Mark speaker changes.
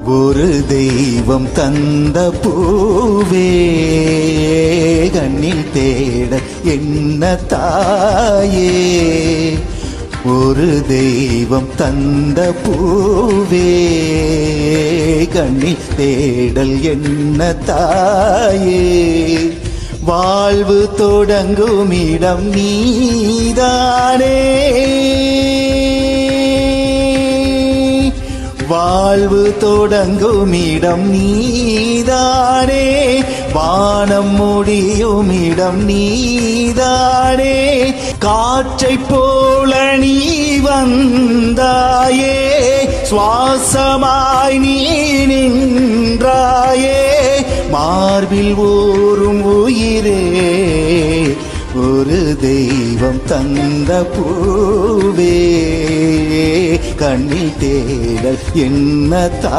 Speaker 1: ஒரு தெய்வம் தந்த பூவே கண்ணில் தேட என்ன தாயே, ஒரு தெய்வம் தந்த பூவே கண்ணில் தேடல் என்ன தாயே, வாழ்வு தொடங்கும் இடம் நீதானே, வாழ்வு தொடங்கும் இடம் நீதானே, வானம் முடியும் இடம் நீதானே, காற்றை போல நீ வந்தாயே, சுவாசமாய் நீ நின்றாயே, மார்பில் ஊறும் உயிரே ஒரு தெய்வம் தந்த பூவே கண்ணில் தேடல் என்ன